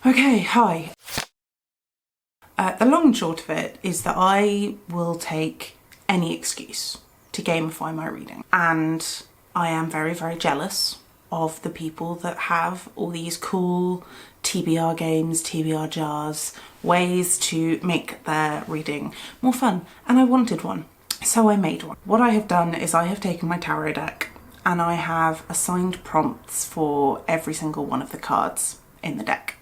Okay, hi. The long and short of it is that I will take any excuse to gamify my reading. And I am very, very jealous of the people that have all these cool TBR games, TBR jars, ways to make their reading more fun. And I wanted one, so I made one. What I have done is I have taken my tarot deck and I have assigned prompts for every single one of the cards in the deck.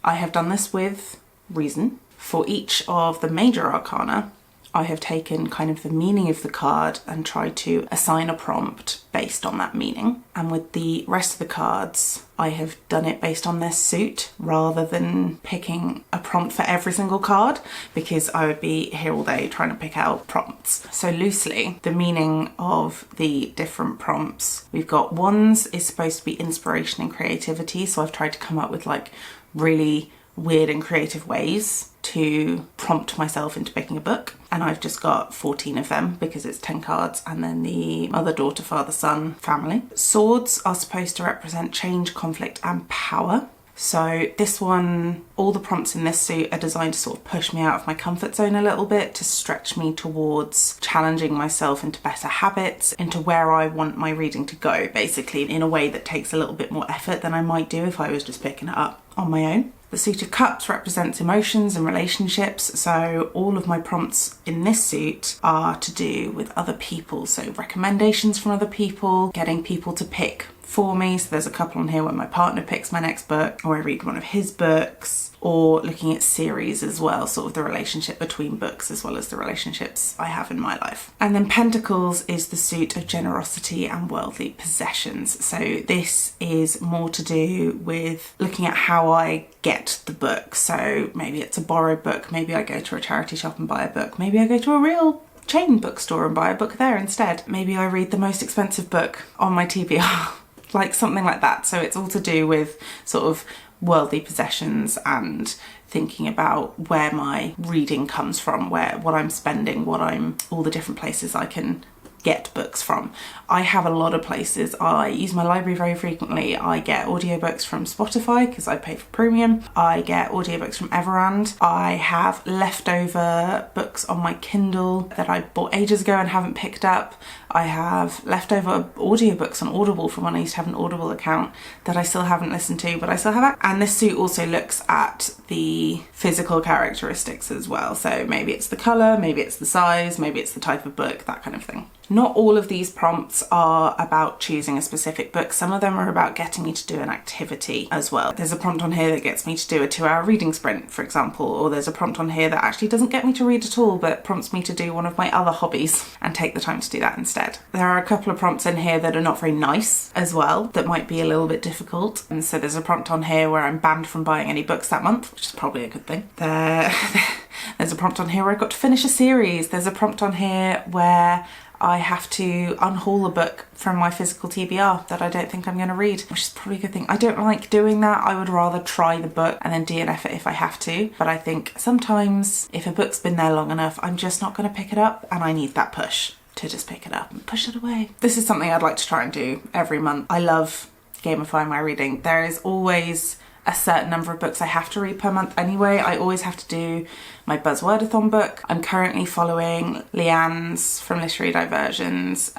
I have done this with reason. For each of the major arcana, I have taken kind of the meaning of the card and tried to assign a prompt based on that meaning. And with the rest of the cards, I have done it based on their suit rather than picking a prompt for every single card, because I would be here all day trying to pick out prompts. So loosely, the meaning of the different prompts, we've got ones is supposed to be inspiration and creativity. So I've tried to come up with like really weird and creative ways to prompt myself into picking a book, and I've just got 14 of them because it's 10 cards, and then the mother, daughter, father, son, family. Swords are supposed to represent change, conflict and power. So this one, all the prompts in this suit are designed to sort of push me out of my comfort zone a little bit, to stretch me towards challenging myself into better habits, into where I want my reading to go, basically in a way that takes a little bit more effort than I might do if I was just picking it up on my own. The suit of cups represents emotions and relationships, so all of my prompts in this suit are to do with other people, so recommendations from other people, getting people to pick for me. So there's a couple on here where my partner picks my next book, or I read one of his books, or looking at series as well, sort of the relationship between books as well as the relationships I have in my life. And then Pentacles is the suit of generosity and worldly possessions. So this is more to do with looking at how I get the book. So maybe it's a borrowed book, maybe I go to a charity shop and buy a book, maybe I go to a real chain bookstore and buy a book there instead. Maybe I read the most expensive book on my TBR, like something like that. So it's all to do with sort of worldly possessions and thinking about where my reading comes from, what I'm spending, all the different places I can get books from. I have a lot of places. I use my library very frequently. I get audiobooks from Spotify because I pay for premium. I get audiobooks from Everand. I have leftover books on my Kindle that I bought ages ago and haven't picked up. I have leftover audiobooks on Audible from when I used to have an Audible account that I still haven't listened to, but I still have it. And this suit also looks at the physical characteristics as well. So maybe it's the colour, maybe it's the size, maybe it's the type of book, that kind of thing. Not all of these prompts are about choosing a specific book. Some of them are about getting me to do an activity as well. There's a prompt on here that gets me to do a 2-hour reading sprint, for example, or there's a prompt on here that actually doesn't get me to read at all, but prompts me to do one of my other hobbies and take the time to do that instead. There are a couple of prompts in here that are not very nice as well, that might be a little bit difficult. And so there's a prompt on here where I'm banned from buying any books that month, which is probably a good thing. There's a prompt on here where I've got to finish a series. There's a prompt on here where I have to unhaul a book from my physical TBR that I don't think I'm going to read, which is probably a good thing. I don't like doing that. I would rather try the book and then DNF it if I have to. But I think sometimes if a book's been there long enough, I'm just not going to pick it up, and I need that push to just pick it up and push it away. This is something I'd like to try and do every month. I love gamifying my reading. There is always a certain number of books I have to read per month anyway. I always have to do my Buzzwordathon book. I'm currently following Leanne's from Literary Diversions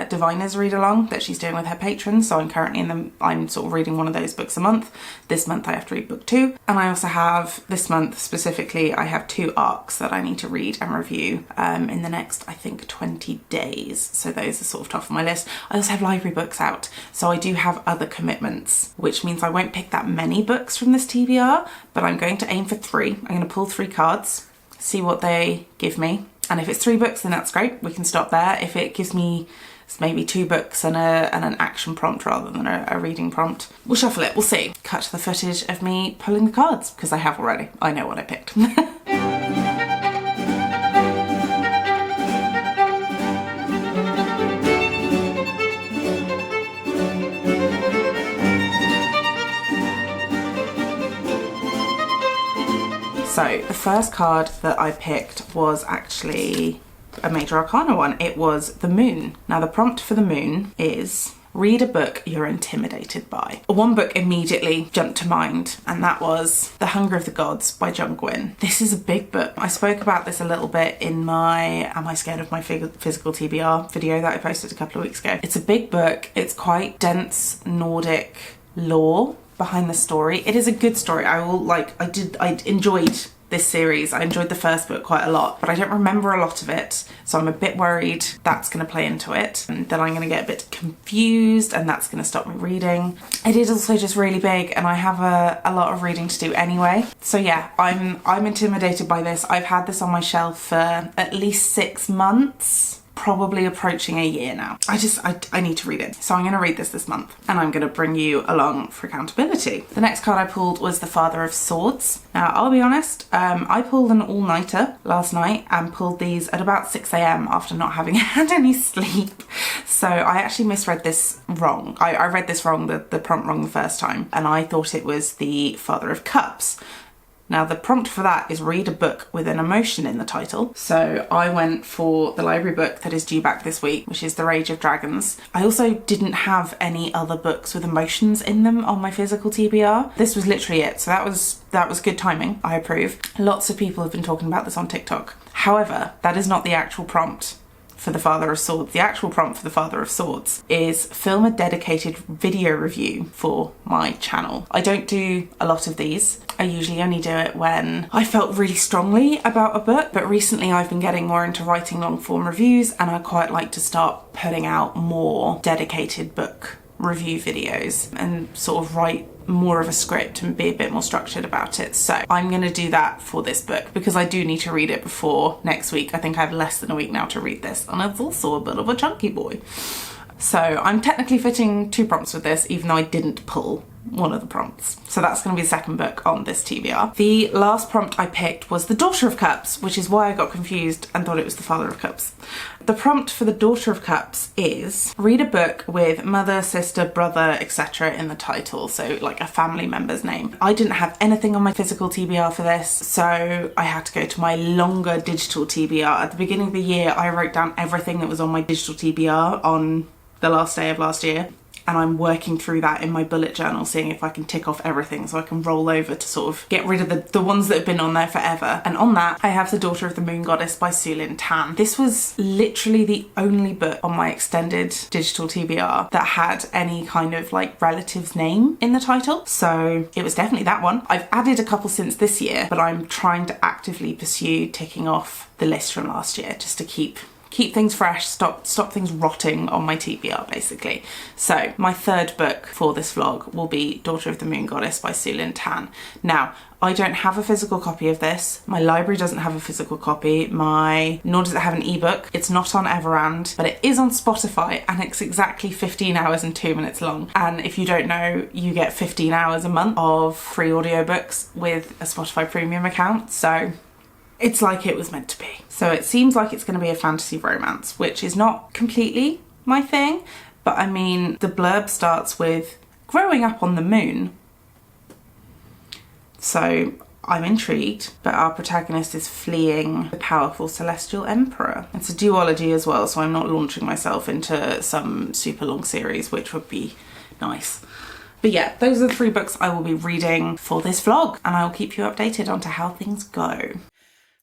Diviners read along that she's doing with her patrons. So I'm currently I'm sort of reading one of those books a month. This month I have to read book 2. And I also have, this month specifically, I have 2 arcs that I need to read and review in the next, I think, 20 days. So those are sort of top of my list. I also have library books out. So I do have other commitments, which means I won't pick that many books from this TBR, but I'm going to aim for 3. I'm going to pull 3 cards, see what they give me. And if it's 3 books, then that's great. We can stop there. If it gives me maybe 2 books and an action prompt rather than a reading prompt, we'll shuffle it. We'll see. Cut to the footage of me pulling the cards, because I have already. I know what I picked. So the first card that I picked was actually a major arcana one. It was the moon. Now the prompt for the moon is, read a book you're intimidated by. One book immediately jumped to mind, and that was The Hunger of the Gods by Jung Gwyn. This is a big book. I spoke about this a little bit in my Am I Scared of My Physical TBR video that I posted a couple of weeks ago. It's a big book. It's quite dense Nordic lore behind the story. It is a good story. I enjoyed this series. I enjoyed the first book quite a lot, but I don't remember a lot of it, so I'm a bit worried that's going to play into it and then I'm going to get a bit confused and that's going to stop me reading. It is also just really big and I have a lot of reading to do anyway, so yeah, I'm intimidated by this. I've had this on my shelf for at least 6 months, probably approaching a year now. I need to read it. So I'm going to read this month and I'm going to bring you along for accountability. The next card I pulled was the Father of Swords. Now, I'll be honest, I pulled an all-nighter last night and pulled these at about 6 a.m. after not having had any sleep. So I actually misread this wrong. I read this wrong, the prompt wrong the first time, and I thought it was the Father of Cups. Now the prompt for that is read a book with an emotion in the title. So I went for the library book that is due back this week, which is The Rage of Dragons. I also didn't have any other books with emotions in them on my physical TBR. This was literally it. So that was good timing. I approve. Lots of people have been talking about this on TikTok. However, that is not the actual prompt for the Father of Swords. The actual prompt for the Father of Swords is film a dedicated video review for my channel. I don't do a lot of these. I usually only do it when I felt really strongly about a book, but recently I've been getting more into writing long form reviews and I quite like to start putting out more dedicated book review videos and sort of write more of a script and be a bit more structured about it. So I'm going to do that for this book because I do need to read it before next week. I think I have less than a week now to read this, and it's also a bit of a chunky boy. So I'm technically fitting 2 prompts with this, even though I didn't pull one of the prompts. So that's going to be the second book on this TBR. The last prompt I picked was the Daughter of Cups, which is why I got confused and thought it was the Father of Cups. The prompt for the Daughter of Cups is read a book with mother, sister, brother, etc. in the title, so like a family member's name. I didn't have anything on my physical TBR for this, so I had to go to my longer digital TBR. At the beginning of the year, I wrote down everything that was on my digital TBR on the last day of last year, and I'm working through that in my bullet journal, seeing if I can tick off everything so I can roll over to sort of get rid of the ones that have been on there forever. And on that, I have The Daughter of the Moon Goddess by Sulin Tan. This was literally the only book on my extended digital TBR that had any kind of like relative's name in the title. So it was definitely that one. I've added a couple since this year, but I'm trying to actively pursue ticking off the list from last year just to keep things fresh, stop things rotting on my TBR basically. So my third book for this vlog will be Daughter of the Moon Goddess by Sulin Tan. Now, I don't have a physical copy of this. My library doesn't have a physical copy. Nor does it have an ebook. It's not on Everand, but it is on Spotify and it's exactly 15 hours and 2 minutes long. And if you don't know, you get 15 hours a month of free audiobooks with a Spotify premium account. So it's like it was meant to be. So it seems like it's going to be a fantasy romance, which is not completely my thing. But I mean, the blurb starts with growing up on the moon. So I'm intrigued, but our protagonist is fleeing the powerful celestial emperor. It's a duology as well, so I'm not launching myself into some super long series, which would be nice. But yeah, those are the 3 books I will be reading for this vlog, and I'll keep you updated on to how things go.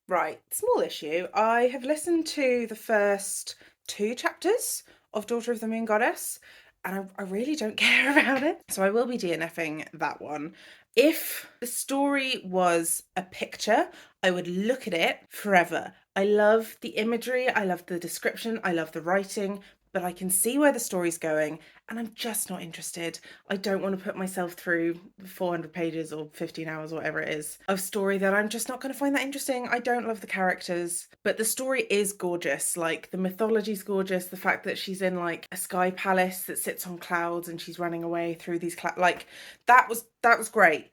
Right, small issue. I have listened to the first 2 chapters of Daughter of the Moon Goddess, and I really don't care about it. So I will be DNFing that one. If the story was a picture, I would look at it forever. I love the imagery, I love the description, I love the writing, but I can see where the story's going and I'm just not interested. I don't want to put myself through 400 pages or 15 hours, whatever it is, of story that I'm just not going to find that interesting. I don't love the characters, but the story is gorgeous. Like, the mythology's gorgeous. The fact that she's in like a sky palace that sits on clouds and she's running away through these clouds, like that was great,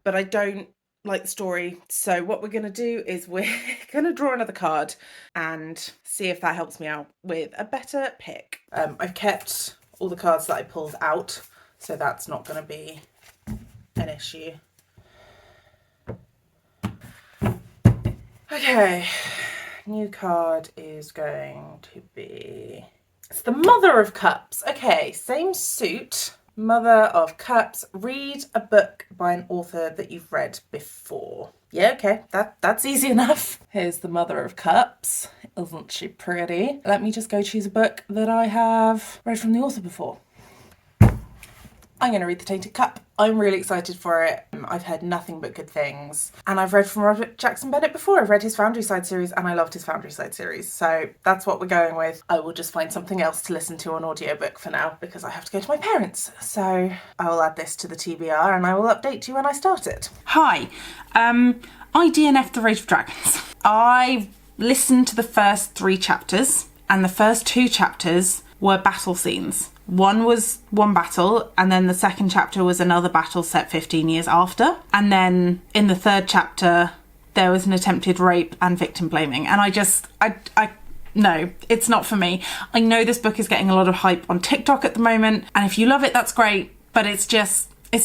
but I don't like the story. So what we're going to do is we're going to draw another card and see if that helps me out with a better pick. I've kept all the cards that I pulled out, so that's not going to be an issue. Okay, new card is going to be It's the Mother of Cups. Okay, same suit. Mother of Cups. Read a book by an author that you've read before. Yeah, okay, that's easy enough. Here's the Mother of Cups. Isn't she pretty? Let me just go choose a book that I have read from the author before. I'm going to read The Tainted Cup. I'm really excited for it. I've heard nothing but good things. And I've read from Robert Jackson Bennett before. I've read his Foundryside series and I loved his Foundryside series. So that's what we're going with. I will just find something else to listen to on audiobook for now because I have to go to my parents'. So I will add this to the TBR and I will update you when I start it. Hi, I DNF'd The Rage of Dragons. I listened to the first 3 chapters and the first 2 chapters were battle scenes. One was one battle, and then the second chapter was another battle set 15 years after. And then in the third chapter, there was an attempted rape and victim blaming. And no, it's not for me. I know this book is getting a lot of hype on TikTok at the moment, and if you love it, that's great, but it's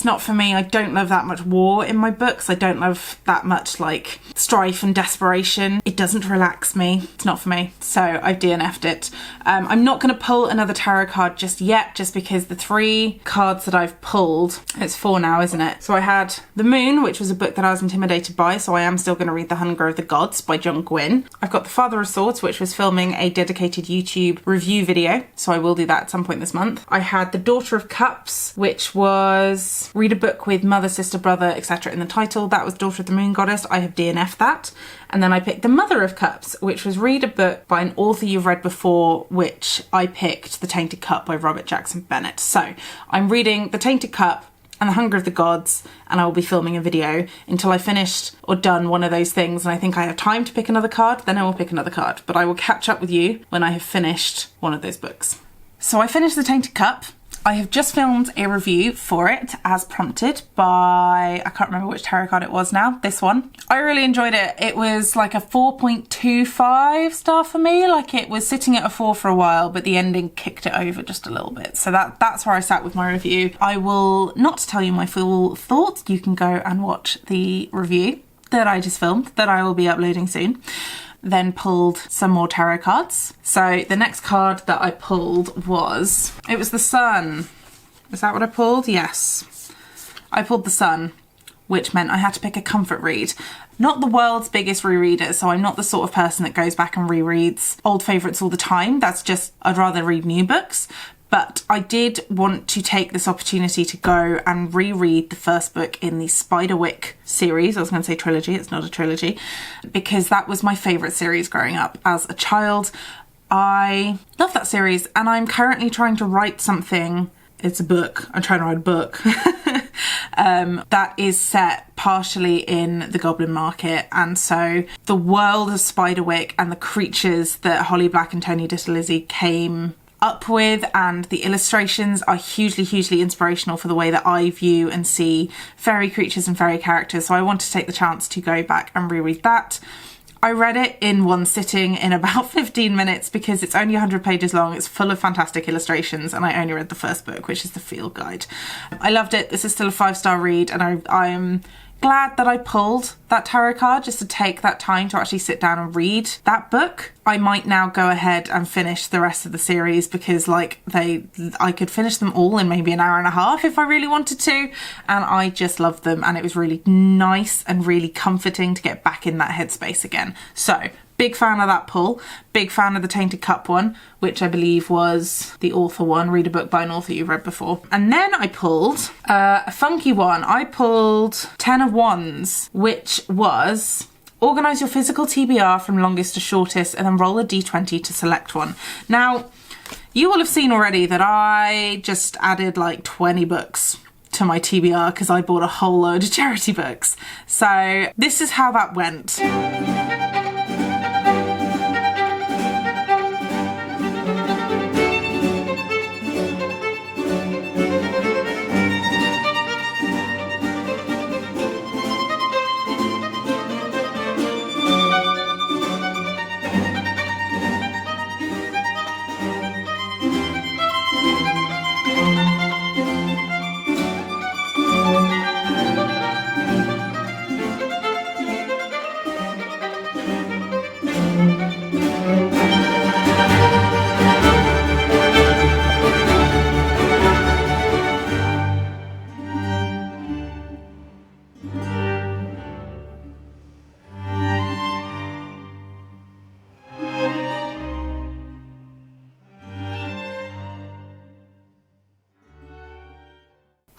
not for me. I don't love that much war in my books. I don't love that much like strife and desperation. It doesn't relax me. It's not for me. So I've DNF'd it. I'm not going to pull another tarot card just yet, just because the 3 cards that I've pulled, it's 4 now, isn't it? So I had The Moon, which was a book that I was intimidated by, so I am still going to read The Hunger of the Gods by John Gwynne. I've got The Father of Swords, which was filming a dedicated YouTube review video, so I will do that at some point this month. I had The Daughter of Cups, which was read a book with mother, sister, brother, etc. in the title. That was Daughter of the Moon Goddess. I have DNF'd that. And then I picked The Mother of Cups, which was read a book by an author you've read before, which I picked The Tainted Cup by Robert Jackson Bennett. So I'm reading The Tainted Cup and The Hunger of the Gods, and I will be filming a video until I finished or done one of those things, and I think I have time to pick another card, then I will pick another card. But I will catch up with you when I have finished one of those books. So I finished The Tainted Cup. I have just filmed a review for it as prompted by, I can't remember which tarot card it was now, this one. I really enjoyed it. It was like a 4.25 star for me. Like it was sitting at a 4 for a while, but the ending kicked it over just a little bit. So that's where I sat with my review. I will not tell you my full thoughts. You can go and watch the review that I just filmed that I will be uploading soon. Then pulled some more tarot cards. So the next card that I pulled was the Sun. Is that what I pulled? Yes. I pulled the Sun, which meant I had to pick a comfort read. Not the world's biggest rereader, so I'm not the sort of person that goes back and rereads old favourites all the time. That's just, I'd rather read new books. But I did want to take this opportunity to go and reread the first book in the Spiderwick series. I was going to say trilogy, it's not a trilogy, because that was my favourite series growing up as a child. I love that series, and I'm currently trying to write something. It's a book. I'm trying to write a book that is set partially in the Goblin Market, and so the world of Spiderwick and the creatures that Holly Black and Tony DeSalizzi came up with, and the illustrations are hugely inspirational for the way that I view and see fairy creatures and fairy characters. So I want to take the chance to go back and reread that. I read it in one sitting in about 15 minutes because it's only 100 pages long. It's full of fantastic illustrations, and I only read the first book, which is the field guide. I loved it. This is still a 5-star read, and I'm glad that I pulled that tarot card just to take that time to actually sit down and read that book. I might now go ahead and finish the rest of the series because I could finish them all in maybe an hour and a half if I really wanted to, and I just loved them, and it was really nice and really comforting to get back in that headspace again. So big fan of that pull. Big fan of the Tainted Cup one, which I believe was the author one. Read a book by an author you've read before. And then I pulled a funky one. I pulled 10 of Wands, which was organise your physical TBR from longest to shortest and then roll a d20 to select one. Now, you will have seen already that I just added like 20 books to my TBR because I bought a whole load of charity books. So this is how that went.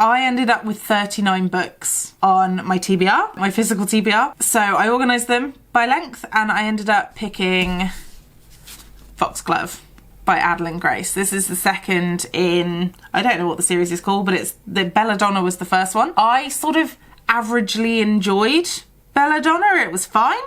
I ended up with 39 books on my TBR, my physical TBR. So I organised them by length and I ended up picking Foxglove by Adeline Grace. This is the second in, I don't know what the series is called, but it's the Belladonna was the first one. I sort of averagely enjoyed Belladonna. It was fine.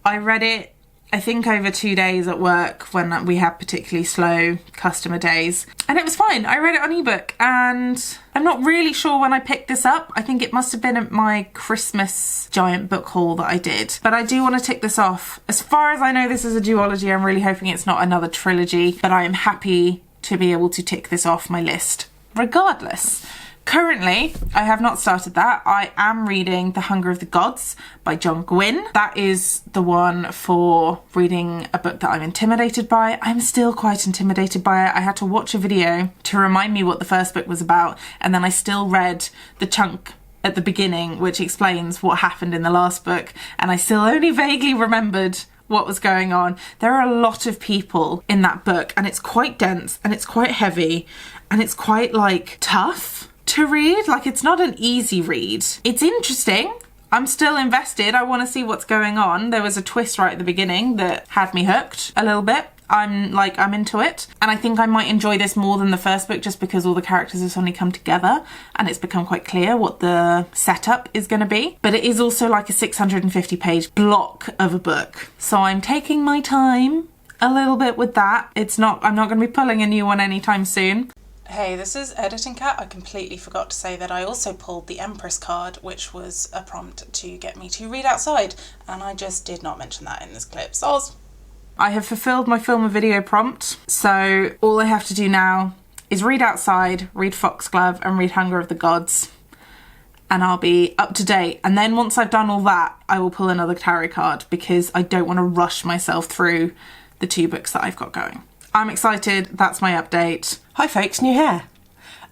I read it, I think, over 2 days at work when we had particularly slow customer days, and it was fine. I read it on ebook, and I'm not really sure when I picked this up. I think it must have been at my Christmas giant book haul that I did, but I do want to tick this off. As far as I know, this is a duology. I'm really hoping it's not another trilogy, but I am happy to be able to tick this off my list regardless. Currently, I have not started that. I am reading The Hunger of the Gods by John Gwynne. That is the one for reading a book that I'm intimidated by. I'm still quite intimidated by it. I had to watch a video to remind me what the first book was about, and then I still read the chunk at the beginning which explains what happened in the last book, and I still only vaguely remembered what was going on. There are a lot of people in that book, and it's quite dense, and it's quite heavy, and it's quite, like, tough to read. Like, it's not an easy read. It's interesting. I'm still invested. I want to see what's going on. There was a twist right at the beginning that had me hooked a little bit. I'm into it. And I think I might enjoy this more than the first book just because all the characters have suddenly come together and it's become quite clear what the setup is going to be. But it is also like a 650 page block of a book. So I'm taking my time a little bit with that. I'm not going to be pulling a new one anytime soon. Hey, this is Editing Cat. I completely forgot to say that I also pulled the Empress card, which was a prompt to get me to read outside, and I just did not mention that in this clip. Soz. I have fulfilled my film and video prompt, so all I have to do now is read outside, read Foxglove, and read Hunger of the Gods, and I'll be up to date. And then once I've done all that, I will pull another tarot card because I don't want to rush myself through the 2 books that I've got going. I'm excited. That's my update. Hi folks, new hair.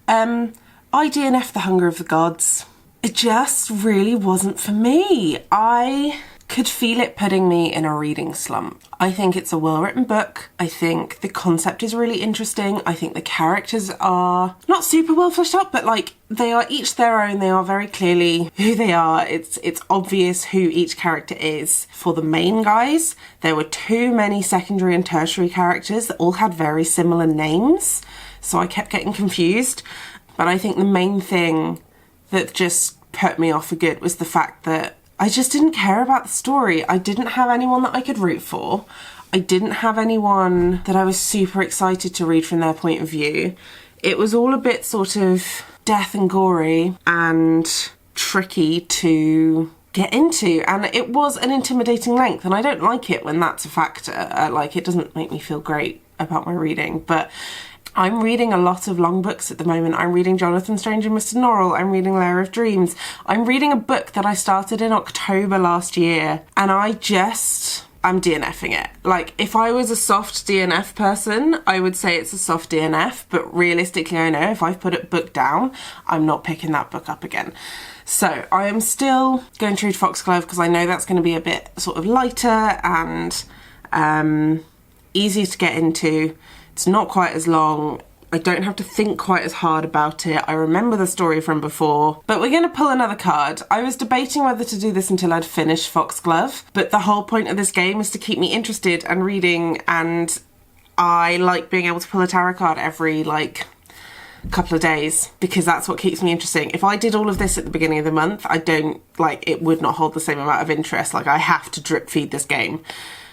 I DNF'd The Hunger of the Gods. It just really wasn't for me. I could feel it putting me in a reading slump. I think it's a well-written book. I think the concept is really interesting. I think the characters are not super well fleshed out, but like they are each their own. They are very clearly who they are. It's obvious who each character is. For the main guys, there were too many secondary and tertiary characters that all had very similar names. So I kept getting confused. But I think the main thing that just put me off for good was the fact that I just didn't care about the story. I didn't have anyone that I could root for. I didn't have anyone that I was super excited to read from their point of view. It was all a bit sort of death and gory and tricky to get into, and it was an intimidating length, and I don't like it when that's a factor. Like, it doesn't make me feel great about my reading, but I'm reading a lot of long books at the moment. I'm reading Jonathan Strange and Mr. Norrell. I'm reading Lair of Dreams. I'm reading a book that I started in October last year, and I'm DNFing it. Like, if I was a soft DNF person, I would say it's a soft DNF, but realistically, I know if I've put a book down, I'm not picking that book up again. So I am still going to read Foxglove because I know that's going to be a bit sort of lighter and easier to get into. It's not quite as long. I don't have to think quite as hard about it. I remember the story from before. But we're going to pull another card. I was debating whether to do this until I'd finished Foxglove, but the whole point of this game is to keep me interested and reading, and I like being able to pull a tarot card every, like, couple of days because that's what keeps me interesting. If I did all of this at the beginning of the month, it would not hold the same amount of interest. Like, I have to drip feed this game,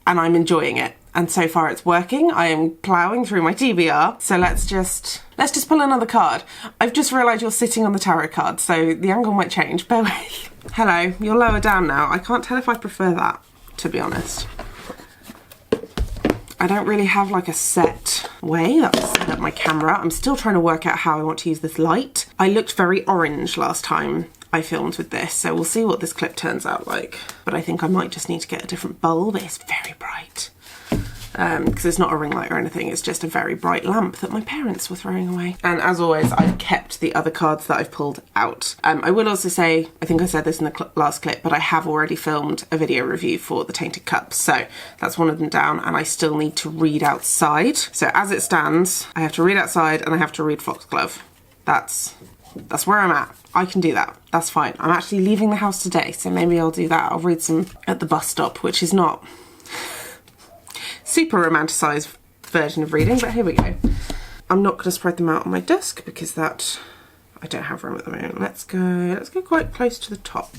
and I'm enjoying it. And so far it's working. I am ploughing through my TBR. So let's just pull another card. I've just realised you're sitting on the tarot card, so the angle might change. Bear with. Hello, you're lower down now. I can't tell if I prefer that, to be honest. I don't really have like a set way that I set up my camera. I'm still trying to work out how I want to use this light. I looked very orange last time I filmed with this, so we'll see what this clip turns out like. But I think I might just need to get a different bulb. It's very bright. Because it's not a ring light or anything, it's just a very bright lamp that my parents were throwing away. And as always, I've kept the other cards that I've pulled out. I will also say, I think I said this in the last clip, but I have already filmed a video review for the Tainted Cups, so that's one of them down, and I still need to read outside. So as it stands, I have to read outside and I have to read Foxglove. That's That's where I'm at. I can do that. That's fine. I'm actually leaving the house today, so maybe I'll do that. I'll read some at the bus stop, which is not super romanticised version of reading, but here we go. I'm not going to spread them out on my desk because that I don't have room at the moment. Let's go quite close to the top.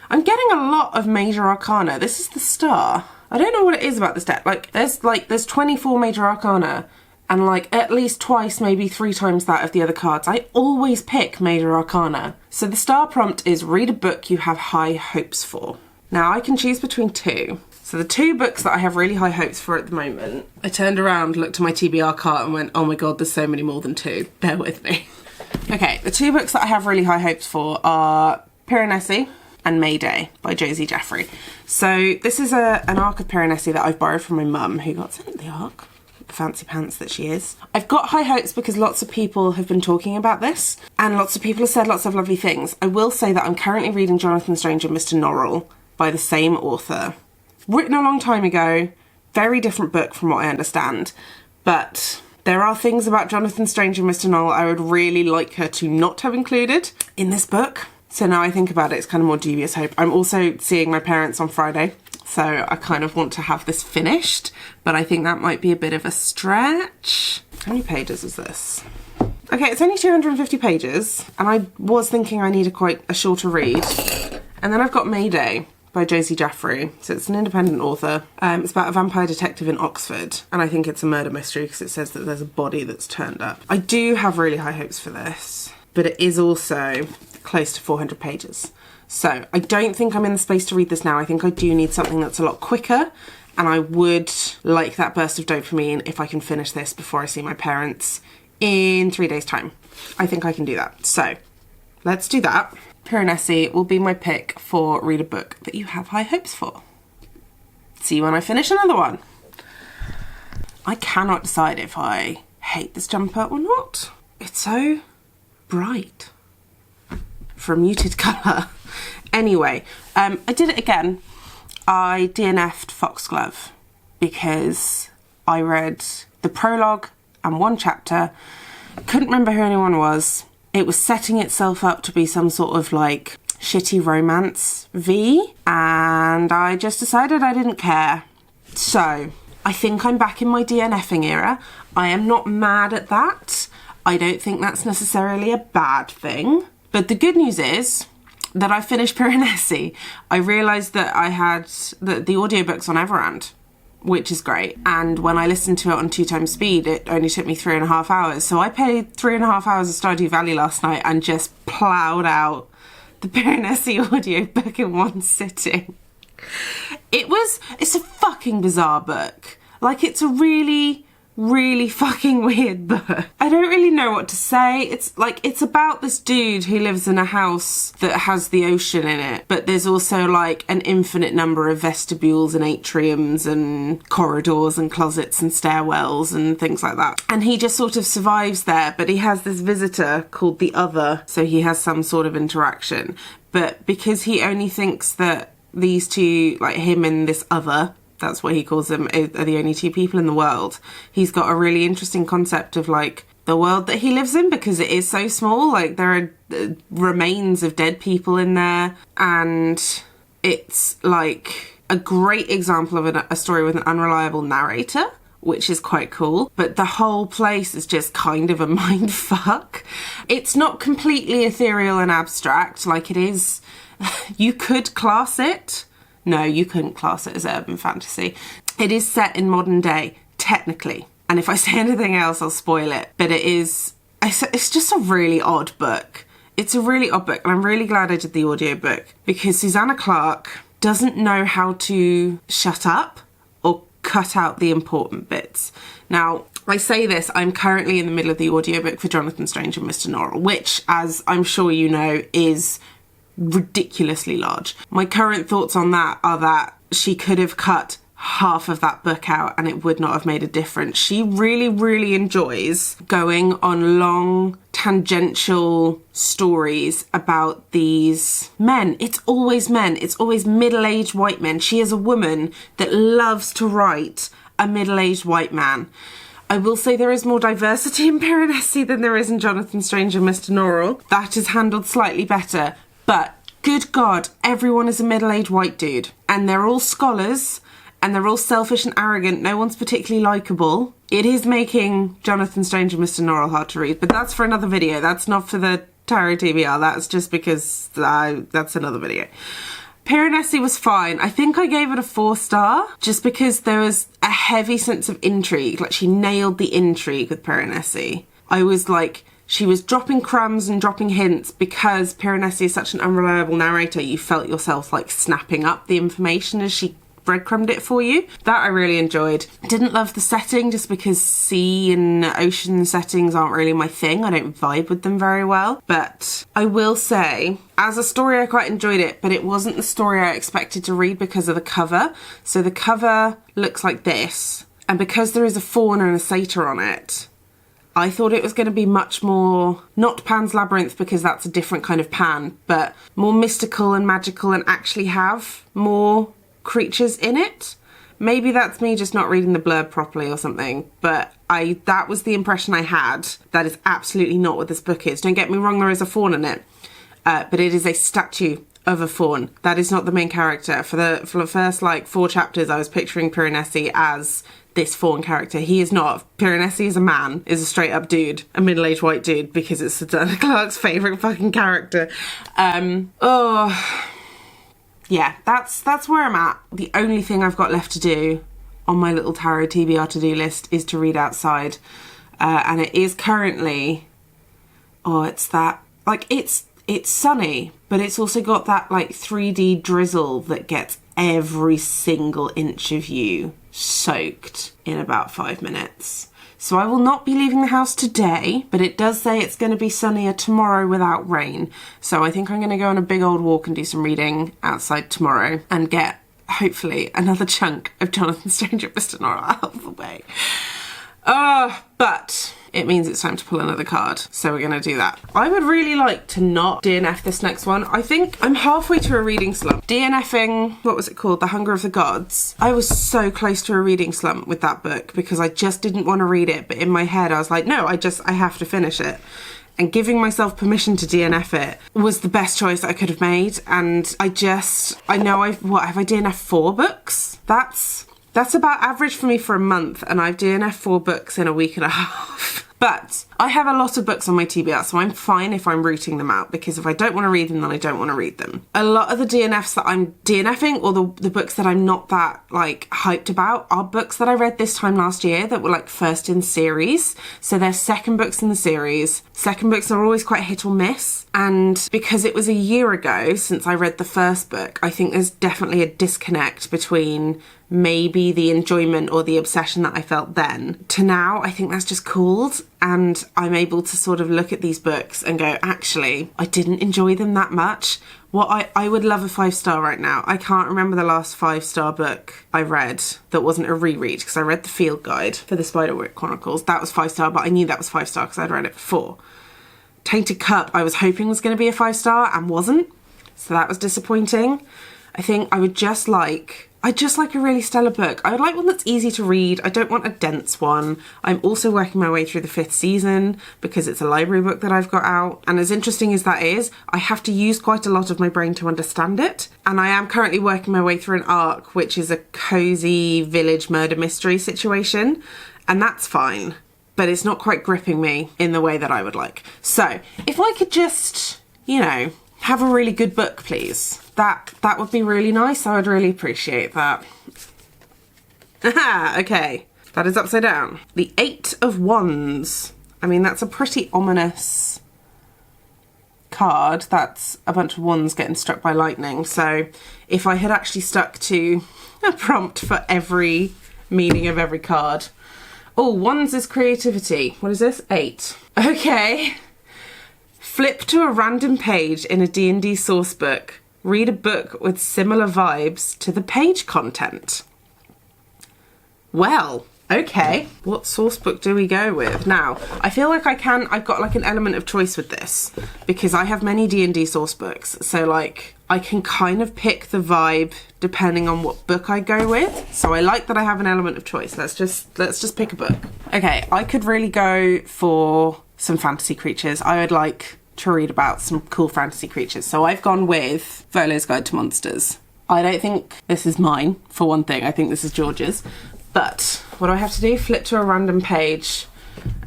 I'm getting a lot of major arcana. This is the star. I don't know what it is about this deck. There's 24 major arcana and at least twice, maybe 3 times that of the other cards. I always pick major arcana. So the star prompt is read a book you have high hopes for. Now I can choose between 2. So the 2 books that I have really high hopes for at the moment, I turned around, looked at my TBR cart and went, oh my God, there's so many more than 2. Bear with me. Okay, the 2 books that I have really high hopes for are Piranesi and Mayday by Josie Jeffrey. So this is an arc of Piranesi that I've borrowed from my mum, who got sent the arc, the fancy pants that she is. I've got high hopes because lots of people have been talking about this and lots of people have said lots of lovely things. I will say that I'm currently reading Jonathan Strange and Mr. Norrell by the same author. Written a long time ago, very different book from what I understand, but there are things about Jonathan Strange and Mr. Norrell I would really like her to not have included in this book. So now I think about it, it's kind of more dubious hope. I'm also seeing my parents on Friday, so I kind of want to have this finished, but I think that might be a bit of a stretch. How many pages is this? Okay, it's only 250 pages, and I was thinking I need quite a shorter read. And then I've got Mayday by Josie Jeffrey. So it's an independent author. It's about a vampire detective in Oxford, and I think it's a murder mystery because it says that there's a body that's turned up. I do have really high hopes for this, but it is also close to 400 pages. So I don't think I'm in the space to read this now. I think I do need something that's a lot quicker, and I would like that burst of dopamine if I can finish this before I see my parents in 3 days' time. I think I can do that. So let's do that. Piranesi will be my pick for read a book that you have high hopes for. See you when I finish another one. I cannot decide if I hate this jumper or not. It's so bright for a muted colour. Anyway, I did it again. I DNF'd Foxglove because I read the prologue and 1 chapter, couldn't remember who anyone was. It was setting itself up to be some sort of shitty romance V, and I just decided I didn't care. So I think I'm back in my DNFing era. I am not mad at that. I don't think that's necessarily a bad thing. But the good news is that I finished Piranesi. I realised that I had the audiobooks on Everand, which is great. And when I listened to it on 2 times speed, it only took me 3.5 hours. So I paid 3.5 hours of Stardew Valley last night and just ploughed out the Piranesi audiobook in 1 sitting. It's a fucking bizarre book. It's a really fucking weird book. I don't really know what to say. It's about this dude who lives in a house that has the ocean in it, but there's also an infinite number of vestibules and atriums and corridors and closets and stairwells and things like that. And he just sort of survives there, but he has this visitor called the Other, so he has some sort of interaction. But because he only thinks that these two, him and this Other, that's what he calls them, are the only 2 people in the world. He's got a really interesting concept of the world that he lives in because it is so small. There are remains of dead people in there, and it's a great example of a story with an unreliable narrator, which is quite cool. But the whole place is just kind of a mind fuck. It's not completely ethereal and abstract like it is. You could class it. No, you couldn't class it as urban fantasy. It is set in modern day, technically. And if I say anything else, I'll spoil it. But it's just a really odd book. It's a really odd book, and I'm really glad I did the audiobook because Susanna Clarke doesn't know how to shut up or cut out the important bits. Now, I say this, I'm currently in the middle of the audiobook for Jonathan Strange and Mr. Norrell, which, as I'm sure you know, is ridiculously large. My current thoughts on that are that she could have cut half of that book out and it would not have made a difference. She really enjoys going on long tangential stories about these men. It's always men. It's always middle-aged white men. She is a woman that loves to write a middle-aged white man. I will say there is more diversity in Piranesi than there is in Jonathan Strange and Mr. Norrell. That is handled slightly better, but good God, everyone is a middle-aged white dude. And they're all scholars, and they're all selfish and arrogant. No one's particularly likeable. It is making Jonathan Strange and Mr. Norrell hard to read, but that's for another video. That's not for the Tarot TBR. That's just because that's another video. Piranesi was fine. I think I gave it a 4-star just because there was a heavy sense of intrigue. Like, she nailed the intrigue with Piranesi. I was like, she was dropping crumbs and dropping hints because Piranesi is such an unreliable narrator. You felt yourself like snapping up the information as she breadcrumbed it for you. That I really enjoyed. Didn't love the setting just because sea and ocean settings aren't really my thing. I don't vibe with them very well. But I will say, as a story, I quite enjoyed it, but it wasn't the story I expected to read because of the cover. So the cover looks like this, and because there is a faun and a satyr on it, I thought it was going to be much more, not Pan's Labyrinth because that's a different kind of Pan, but more mystical and magical and actually have more creatures in it. Maybe that's me just not reading the blurb properly or something, but that was the impression I had. That is absolutely not what this book is. Don't get me wrong, there is a faun in it, but it is a statue of a faun. That is not the main character. For the first like 4 chapters, I was picturing Piranesi as this faun character. He is not. Piranesi is a man, is a straight up dude, a middle-aged white dude, because it's Susanna Clarke's favourite fucking character. Yeah, that's where I'm at. The only thing I've got left to do on my little Tarot TBR to-do list is to read outside. And it is currently, it's sunny, but it's also got that like 3D drizzle that gets every single inch of you soaked in about 5 minutes. So I will not be leaving the house today, but it does say it's going to be sunnier tomorrow without rain. So I think I'm going to go on a big old walk and do some reading outside tomorrow and get, hopefully, another chunk of Jonathan Strange and Mr. Norrell out of the way. But it means it's time to pull another card. So we're going to do that. I would really like to not DNF this next one. I think I'm halfway to a reading slump. DNFing, what was it called? The Hunger of the Gods. I was so close to a reading slump with that book because I just didn't want to read it. But in my head, I was like, no, I have to finish it. And giving myself permission to DNF it was the best choice I could have made. And I know have I DNF 4 books? That's about average for me for a month, and I've DNF 4 books in a week and a half. But I have a lot of books on my TBR, so I'm fine if I'm rooting them out, because if I don't want to read them, then I don't want to read them. A lot of the DNFs that I'm DNFing, or the books that I'm not that like hyped about, are books that I read this time last year that were like first in series. So they're second books in the series. Second books are always quite hit or miss. And because it was a year ago since I read the first book, I think there's definitely a disconnect between maybe the enjoyment or the obsession that I felt then to now. I think that's just cooled, and I'm able to sort of look at these books and go, actually, I didn't enjoy them that much. I would love a 5-star right now. I can't remember the last 5-star book I read that wasn't a reread, because I read the field guide for the Spiderwick Chronicles. That was 5-star, but I knew that was 5-star because I'd read it before. Tainted Cup, I was hoping was going to be a 5-star and wasn't, so that was disappointing. I think I'd just like a really stellar book. I would like one that's easy to read. I don't want a dense one. I'm also working my way through the 5th season because it's a library book that I've got out. And as interesting as that is, I have to use quite a lot of my brain to understand it. And I am currently working my way through an arc, which is a cozy village murder mystery situation. And that's fine, but it's not quite gripping me in the way that I would like. So if I could just, have a really good book, please. That would be really nice. I would really appreciate that. Aha, okay. That is upside down. The 8 of Wands. I mean, that's a pretty ominous card. That's a bunch of wands getting struck by lightning. So if I had actually stuck to a prompt for every meaning of every card. Oh, wands is creativity. What is this? 8. Okay. Flip to a random page in a D&D sourcebook. Read a book with similar vibes to the page content. Well, Okay, what source book do we go with? Now, I feel like I've got like an element of choice with this because I have many D&D source books. So like I can kind of pick the vibe depending on what book I go with. So I like that I have an element of choice. Let's just pick a book. Okay, I could really go for some fantasy creatures. I would like to read about some cool fantasy creatures. So I've gone with Volo's Guide to Monsters. I don't think this is mine, for one thing. I think this is George's. But what do I have to do? Flip to a random page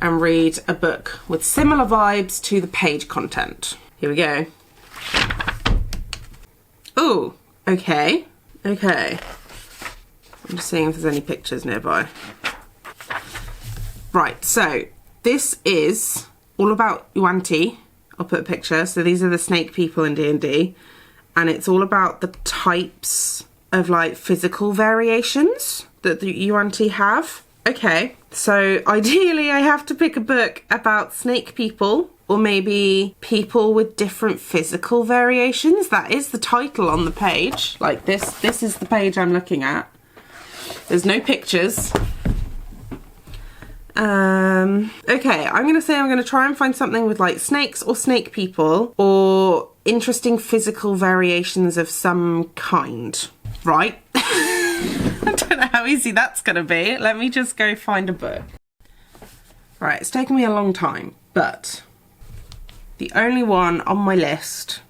and read a book with similar vibes to the page content. Here we go. Ooh, okay. Okay. I'm just seeing if there's any pictures nearby. Right, so this is all about Yuan-ti. I'll put a picture. So these are the snake people in D&D. And it's all about the types of like physical variations that the Yuan-ti have. Okay, so ideally I have to pick a book about snake people or maybe people with different physical variations. That is the title on the page. Like this is the page I'm looking at. There's no pictures. Okay, I'm gonna try and find something with like snakes or snake people or interesting physical variations of some kind, right? I don't know how easy that's gonna be. Let me just go find a book. Right, it's taken me a long time, but the only one on my list,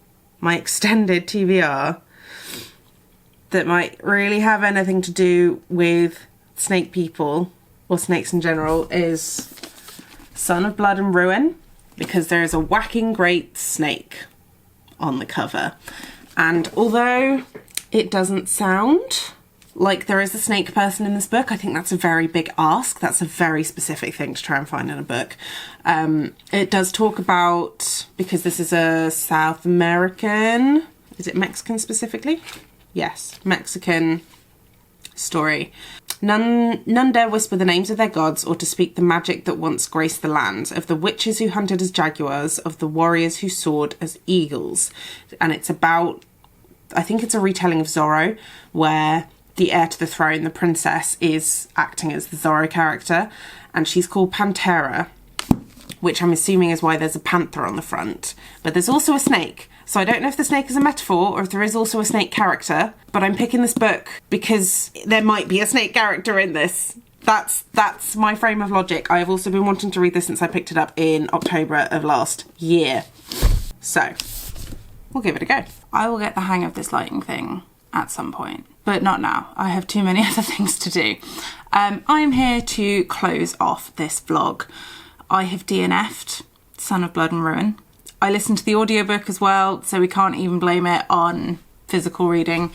my extended TBR, that might really have anything to do with snake people or snakes in general is Son of Blood and Ruin, because there is a whacking great snake on the cover. And although it doesn't sound like there is a snake person in this book, I think that's a very big ask. That's a very specific thing to try and find in a book. It does talk about, because this is a South American, is it Mexican specifically? Yes, Mexican story. None dare whisper the names of their gods or to speak the magic that once graced the land, of the witches who hunted as jaguars, of the warriors who soared as eagles. And it's about, I think it's a retelling of Zorro, where the heir to the throne, the princess, is acting as the Zorro character, and she's called Pantera, which I'm assuming is why there's a panther on the front. But there's also a snake. So I don't know if the snake is a metaphor or if there is also a snake character, but I'm picking this book because there might be a snake character in this. That's my frame of logic. I have also been wanting to read this since I picked it up in October of last year. So we'll give it a go. I will get the hang of this lighting thing at some point, but not now. I have too many other things to do. I'm here to close off this vlog. I have DNF'd Son of Blood and Ruin. I listened to the audiobook as well, so we can't even blame it on physical reading.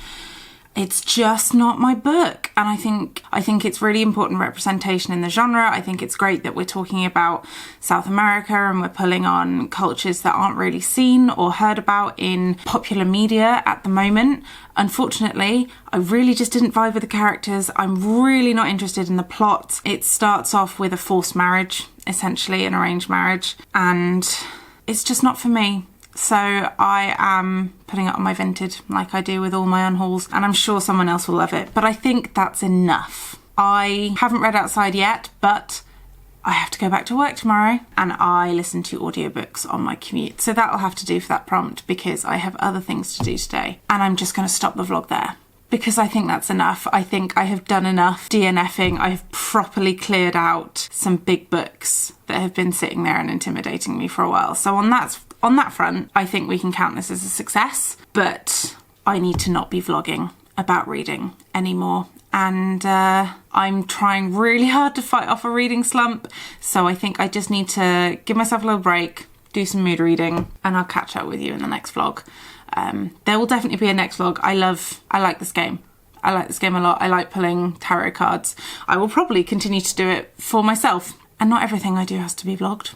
It's just not my book, and I think it's really important representation in the genre. I think it's great that we're talking about South America and we're pulling on cultures that aren't really seen or heard about in popular media at the moment. Unfortunately, I really just didn't vibe with the characters. I'm really not interested in the plot. It starts off with a forced marriage, essentially an arranged marriage, and it's just not for me. So I am putting it on my Vinted like I do with all my unhauls, and I'm sure someone else will love it. But I think that's enough. I haven't read Outside yet, but I have to go back to work tomorrow and I listen to audiobooks on my commute. So that'll have to do for that prompt because I have other things to do today. And I'm just going to stop the vlog there, because I think that's enough. I think I have done enough DNFing. I've properly cleared out some big books that have been sitting there and intimidating me for a while. So on that front, I think we can count this as a success, but I need to not be vlogging about reading anymore. And I'm trying really hard to fight off a reading slump. So I think I just need to give myself a little break, do some mood reading, and I'll catch up with you in the next vlog. There will definitely be a next vlog. I like this game. I like this game a lot. I like pulling tarot cards. I will probably continue to do it for myself. And not everything I do has to be vlogged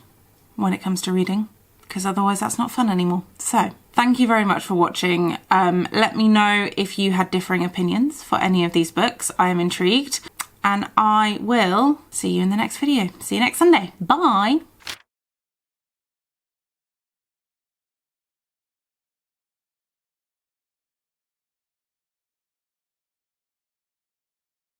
when it comes to reading, because otherwise that's not fun anymore. So thank you very much for watching. Let me know if you had differing opinions for any of these books. I am intrigued, and I will see you in the next video. See you next Sunday. Bye.